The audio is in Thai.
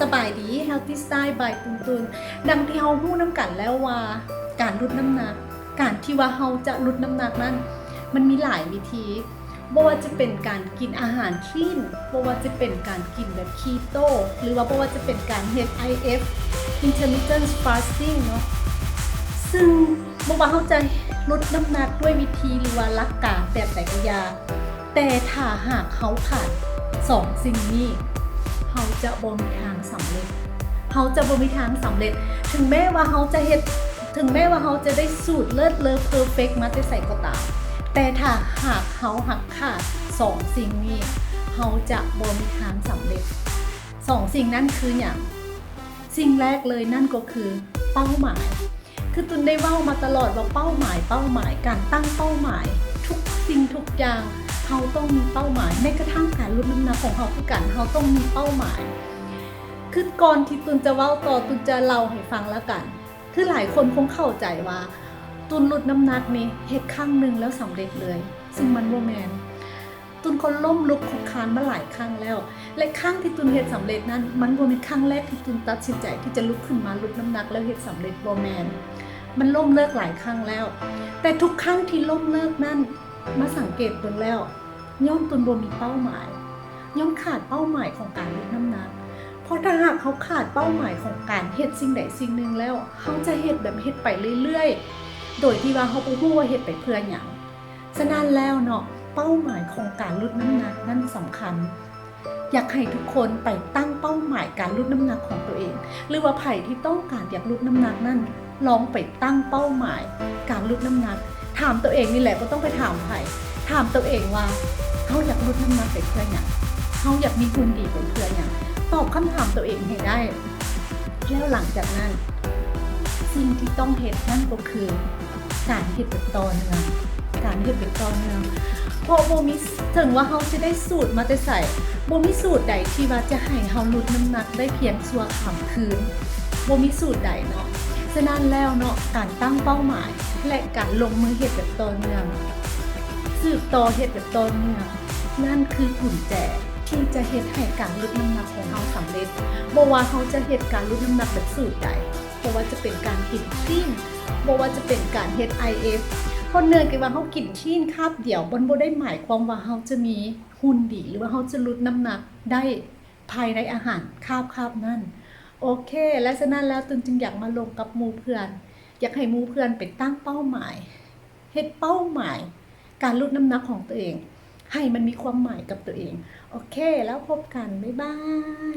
สบายดี Healthy Style by ตุนดังที่เฮาพูดน้ำกันแล้วว่าการลดน้ำหนักการที่ว่าเฮาจะลดน้ำหนักนั้นมันมีหลายวิธีบ่ว่าจะเป็นการกินอาหารคลีนบ่ว่าจะเป็นการกินแบบคีโตหรือว่าบ่ว่าจะเป็นการเฮ็ด IF Intermittent Fasting เนาะซึ่งบ่ว่าเฮาจะลดน้ำหนักด้วยวิธีหรือว่าหลักการแบบใดก็อย่าแต่ถ้าหากเฮาขาด2สิ่งนี้เฮาจะบ่มีทางสำเร็จถึงแม้ว่าเฮาจะได้สูตรเลิศเลอเพอร์เฟกต์มาแต่ใส่ก็ตามแต่ถ้าหากเฮาหักขาด2สิ่งนี้เฮาจะบ่มีทางสำเร็จ2สิ่งนั้นคือหยังสิ่งแรกเลยนั่นก็คือเป้าหมายคือตุนได้เว้ามาตลอดว่าเป้าหมายการตั้งเป้าหมายทุกสิ่งทุกอย่างเฮาต้องมีเป้าหมายแม้กระทั่งการลดน้ำหนักของเฮาคือกันเฮาต้องมีเป้าหมายคือก่อนที่ตุนจะเว้าต่อตุนจะเล่าให้ฟังแล้วกันคือหลายคนคงเข้าใจว่าตุนลดน้ำหนักนี่เฮ็ดครั้งนึงแล้วสำเร็จเลยซึ่งมันบ่แม่นตุนก็ล้มลุกคลุกคลานมาหลายครั้งแล้วและครั้งที่ตุนเฮ็ดสำเร็จนั้นมันบ่แม่นครั้งแรกที่ตุนตัดสินใจที่จะลุกขึ้นมาลดน้ำหนักแล้วเฮ็ดสำเร็จบ่แม่นมันล้มเลิกหลายครั้งแล้วแต่ทุกครั้งที่ล้มเลิกนั้นมาสังเกตเบิ่งแล้วย้อนตุนบ่มีเป้าหมายย้อนขาดเป้าหมายของการลดน้ำหนักเพราะถ้าหากเขาขาดเป้าหมายของการเฮ็ดสิ่งใดสิ่งหนึ่งแล้วเขาจะเฮ็ดแบบเฮ็ดไปเรื่อยๆโดยที่ว่าเขาบ่รู้ว่าเฮ็ดไปเพื่อหยังฉะนั้นแล้วเนาะเป้าหมายของการลดน้ำหนักนั่นสำคัญอยากให้ทุกคนไปตั้งเป้าหมายการลดน้ำหนักของตัวเองหรือว่าไผที่ต้องการอยากลดน้ำหนักนั่นลองไปตั้งเป้าหมายการลดน้ำหนักถามตัวเองนี่แหละก็ต้องไปถามไผถามตัวเองว่าเขาอยากลดน้ำหนักไปเพื่อหยังเขาอยากมีหุ่นดีไปเพื่อหยังตอบคำถามตัวเองให้ได้แล้วหลังจากนั้นสิ่งที่ต้องเฮ็ดนั่นก็คือการเฮ็ดเป็นต่อเนื่องเพราะบ่มีถึงว่าเฮาจะได้สูตรมาแต่ใส่บ่มีสูตรใดที่ว่าจะให้เฮาลดน้ำหนักได้เพียงชั่วค่ำคืนบ่มีสูตรใดเนาะฉะนั้นแล้วเนาะการตั้งเป้าหมายและการลงมือเฮ็ดแบบต่อเนื่องสืบต่อเฮ็ดแบบต่อเนื่องนั่นคือกุญแจที่จะเฮ็ดให้การลดน้ำหนักของเราสำเร็จบ่ว่าเขาจะเฮ็ดการลดน้ำหนักแบบสูตรใดบ่ว่าจะเป็นการกินคลีนบ่ว่าจะเป็นการเฮ็ด IF เพราะเนื่องจากว่าเขากินคลีนคาบเดียวบ่ได้หมายความว่าเขาจะมีหุ่นดีหรือว่าเขาจะลดน้ำหนักได้ภายในอาหารคาบนั้นโอเคและฉะนั้นแล้วตุนจึงอยากมาลงกับหมู่เพื่อนอยากให้หมู่เพื่อนไปตั้งเป้าหมายเฮ็ดเป้าหมายการลดน้ำหนักของตัวเองให้มันมีความหมายกับตัวเองโอเคแล้วพบกันบ๊ายบาย